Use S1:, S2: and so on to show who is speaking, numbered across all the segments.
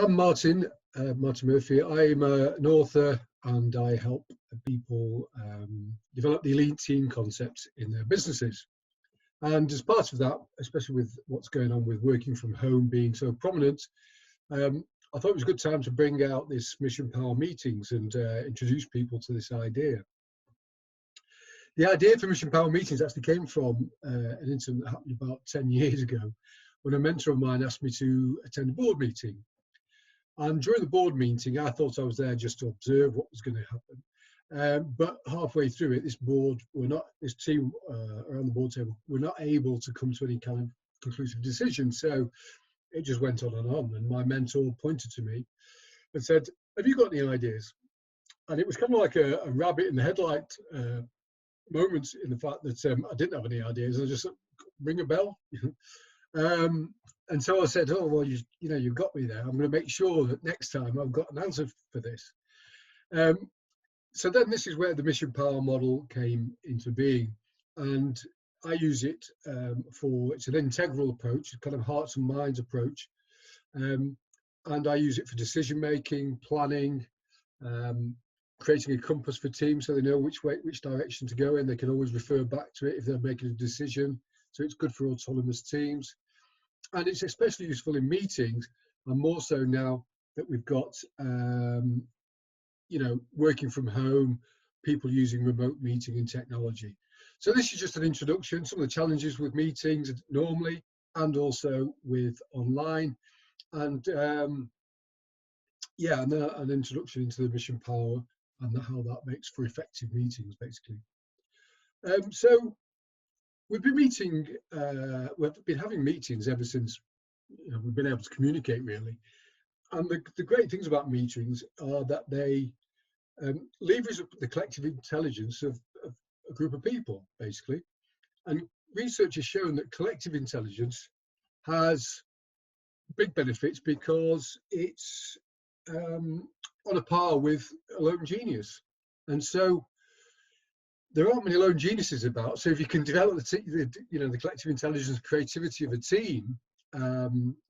S1: I'm Martin Murphy. I'm an author and I help people develop the elite team concept in their businesses. And as part of that, especially with what's going on with working from home being so prominent, I thought it was a good time to bring out this Mission Power meetings and introduce people to this idea. The idea for Mission Power meetings actually came from an incident that happened about 10 years ago when a mentor of mine asked me to attend a board meeting. And during the board meeting, I thought I was there just to observe what was going to happen. But halfway through it, this team around the board table were not able to come to any kind of conclusive decision. So it just went on and on. And my mentor pointed to me and said, "Have you got any ideas?" And it was kind of like a rabbit in the headlight moment in the fact that I didn't have any ideas. I just ring a bell. And so I said, "Oh, well, you've got me there. I'm going to make sure that next time I've got an answer for this." So then this is where the Mission Power model came into being. And I use it it's an integral approach, a kind of hearts and minds approach. And I use it for decision making, planning, creating a compass for teams so they know which direction to go in. They can always refer back to it if they're making a decision. So it's good for autonomous teams. And it's especially useful in meetings, and more so now that we've got, working from home, people using remote meeting and technology. So this is just an introduction, some of the challenges with meetings normally, and also with online, and an introduction into the Mission Power and how that makes for effective meetings, basically. So we've been having meetings ever since we've been able to communicate, really. And the great things about meetings are that they leverage the collective intelligence of a group of people, basically. And research has shown that collective intelligence has big benefits because it's on a par with a lone genius. And so there aren't many lone geniuses about. So if you can develop the collective intelligence, creativity of a team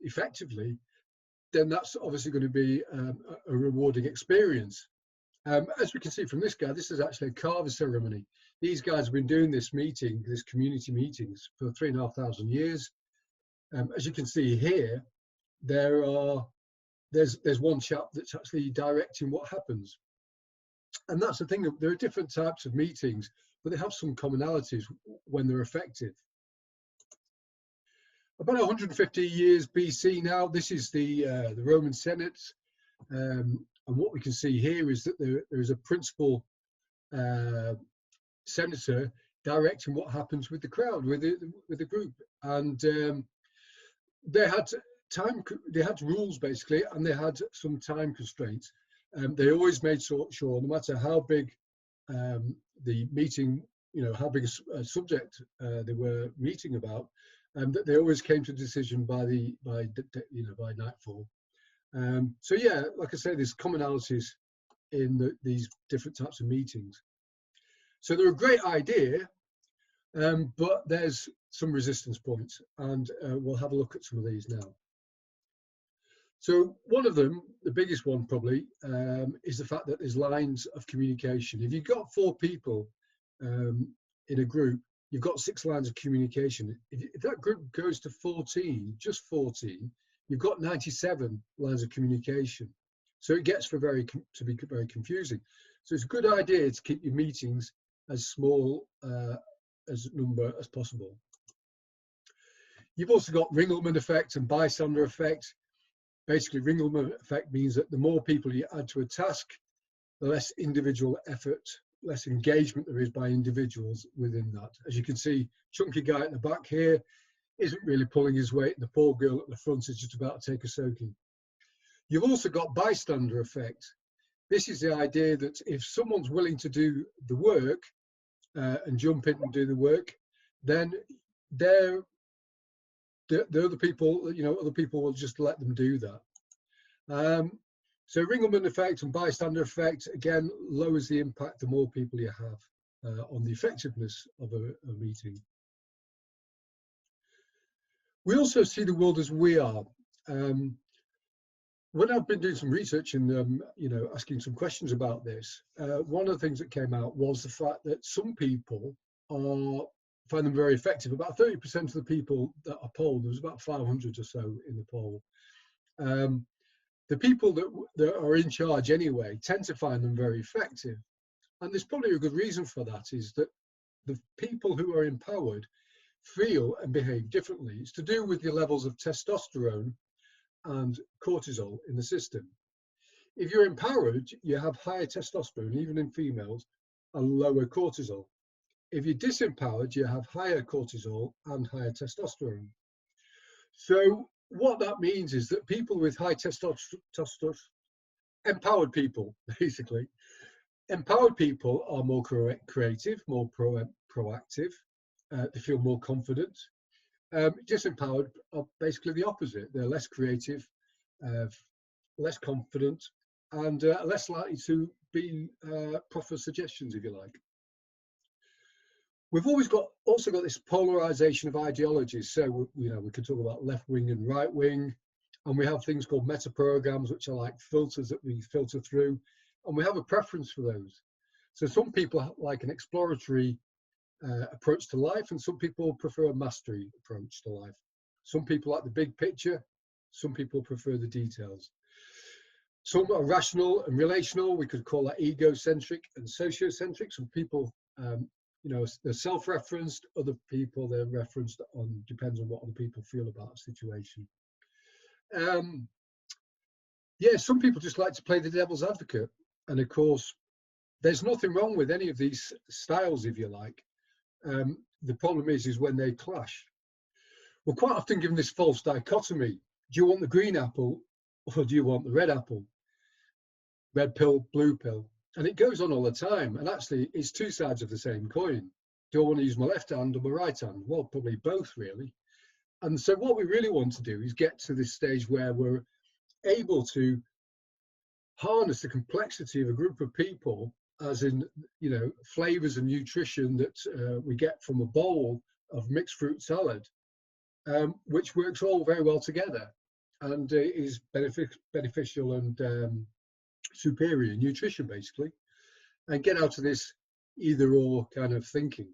S1: effectively, then that's obviously going to be a rewarding experience. As we can see from this guy, this is actually a carver ceremony. These guys have been doing this community meetings for 3,500 years. As you can see here, there's one chap that's actually directing what happens. And that's the thing, there are different types of meetings, but they have some commonalities when they're effective. About 150 years BC now, this is the Roman Senate. And what we can see here is that there is a principal senator directing what happens with the crowd, with the group. And they had rules, basically, and they had some time constraints. They always made sure, no matter how big the meeting, how big a subject they were meeting about, that they always came to a decision by nightfall. So yeah, like I say, there's commonalities in these different types of meetings. So they're a great idea, but there's some resistance points, and we'll have a look at some of these now. So one of them, the biggest one probably, is the fact that there's lines of communication. If you've got 4 people in a group, you've got 6 lines of communication. If that group goes to 14, just 14, you've got 97 lines of communication. So it gets to be very confusing. So it's a good idea to keep your meetings as small as number as possible. You've also got Ringelmann effect and bystander effect. Basically, Ringelmann effect means that the more people you add to a task, the less individual effort, less engagement there is by individuals within that. As you can see, chunky guy at the back here isn't really pulling his weight, and the poor girl at the front is just about to take a soaking. You've also got bystander effect. This is the idea that if someone's willing to do the work and jump in and do the work, then the other people, other people will just let them do that. So Ringelmann effect and bystander effect, again, lowers the impact the more people you have on the effectiveness of a meeting. We also see the world as we are. when I've been doing some research and asking some questions about this, one of the things that came out was the fact that some people find them very effective. About 30% of the people that are polled, there was about 500 or so in the poll. The people that are in charge anyway tend to find them very effective, and there's probably a good reason for that. Is that the people who are empowered feel and behave differently. It's to do with the levels of testosterone and cortisol in the system. If you're empowered, you have higher testosterone, even in females, and lower cortisol. If you're disempowered, you have higher cortisol and higher testosterone. So what that means is that people with high testosterone, empowered people, basically, empowered people are more creative, more proactive, they feel more confident. Disempowered are basically the opposite. They're less creative, less confident, and less likely to be proffer suggestions, if you like. We've also got this polarization of ideologies. So we can talk about left wing and right wing, and we have things called meta programs, which are like filters that we filter through, and we have a preference for those. So some people like an exploratory approach to life, and some people prefer a mastery approach to life. Some people like the big picture, some people prefer the details. Some are rational and relational. We could call that egocentric and sociocentric. Some people, they're self-referenced. Other people, they're referenced on, depends on what other people feel about a situation. Some people just like to play the devil's advocate. And of course, there's nothing wrong with any of these styles, if you like. The problem is when they clash. We're quite often given this false dichotomy. Do you want the green apple or do you want the red apple? Red pill, blue pill. And it goes on all the time. And actually, it's two sides of the same coin. Do I want to use my left hand or my right hand? Well, probably both, really. And so what we really want to do is get to this stage where we're able to harness the complexity of a group of people, as in, flavors and nutrition that we get from a bowl of mixed fruit salad, which works all very well together and is beneficial and superior nutrition, basically, and get out of this either or kind of thinking.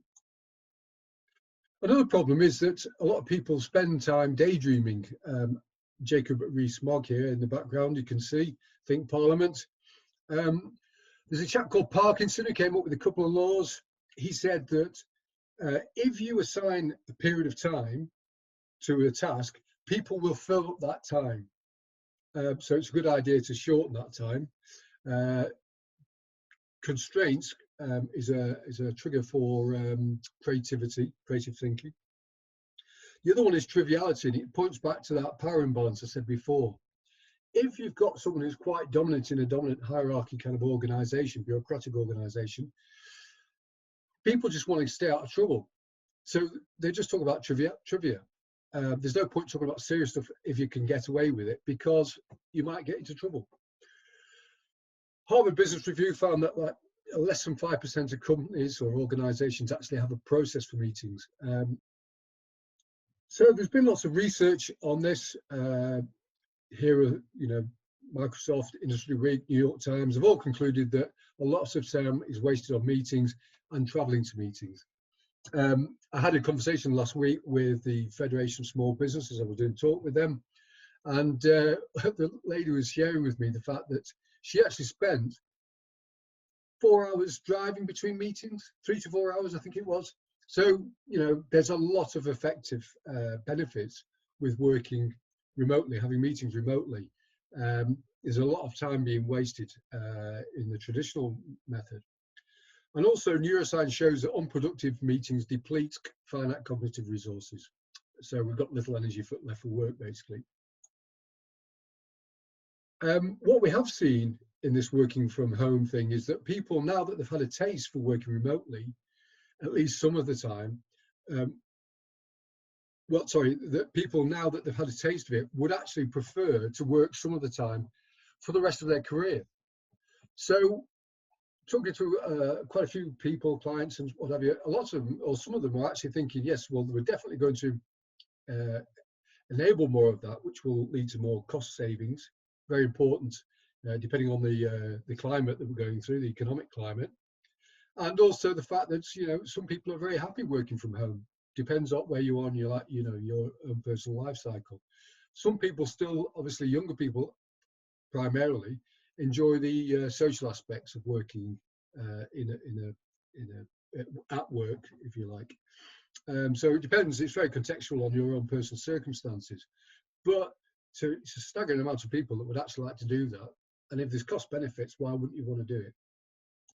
S1: Another problem is that a lot of people spend time daydreaming. Jacob Rees-Mogg here in the background, you can see, Think Parliament. There's a chap called Parkinson who came up with a couple of laws. He said that if you assign a period of time to a task, people will fill up that time. So it's a good idea to shorten that time. Constraints is a trigger for creative thinking. The other one is triviality, and it points back to that power imbalance I said before. If you've got someone who's quite dominant in a dominant hierarchy kind of organization, bureaucratic organization, people just want to stay out of trouble. So they just talk about trivia. There's no point talking about serious stuff if you can get away with it, because you might get into trouble. Harvard Business Review found that like less than 5% of companies or organizations actually have a process for meetings. So there's been lots of research on this. Here, Microsoft, Industry Week, New York Times have all concluded that a lot of time is wasted on meetings and traveling to meetings. I had a conversation last week with the Federation of Small Businesses. I was doing a talk with them, and the lady was sharing with me the fact that she actually spent 4 hours driving between meetings, 3 to 4 hours, I think it was. So, there's a lot of effective benefits with working remotely, having meetings remotely. There's a lot of time being wasted in the traditional method. And also neuroscience shows that unproductive meetings deplete finite cognitive resources. So we've got little energy left for work, basically. What we have seen in this working from home thing is that people, now that they've had a taste for working remotely, at least some of the time, that people, now that they've had a taste of it, would actually prefer to work some of the time for the rest of their career. So talking to quite a few people, clients and what have you, a lot of them, or some of them, are actually thinking, yes, well, we're definitely going to enable more of that, which will lead to more cost savings. very important, depending on the climate that we're going through, the economic climate, and also the fact that some people are very happy working from home. Depends on where you are in your your own personal life cycle. Some people still, obviously younger people primarily, enjoy the social aspects of working at work, if you like. So it depends. It's very contextual on your own personal circumstances. But it's a staggering amount of people that would actually like to do that. And if there's cost benefits, why wouldn't you want to do it?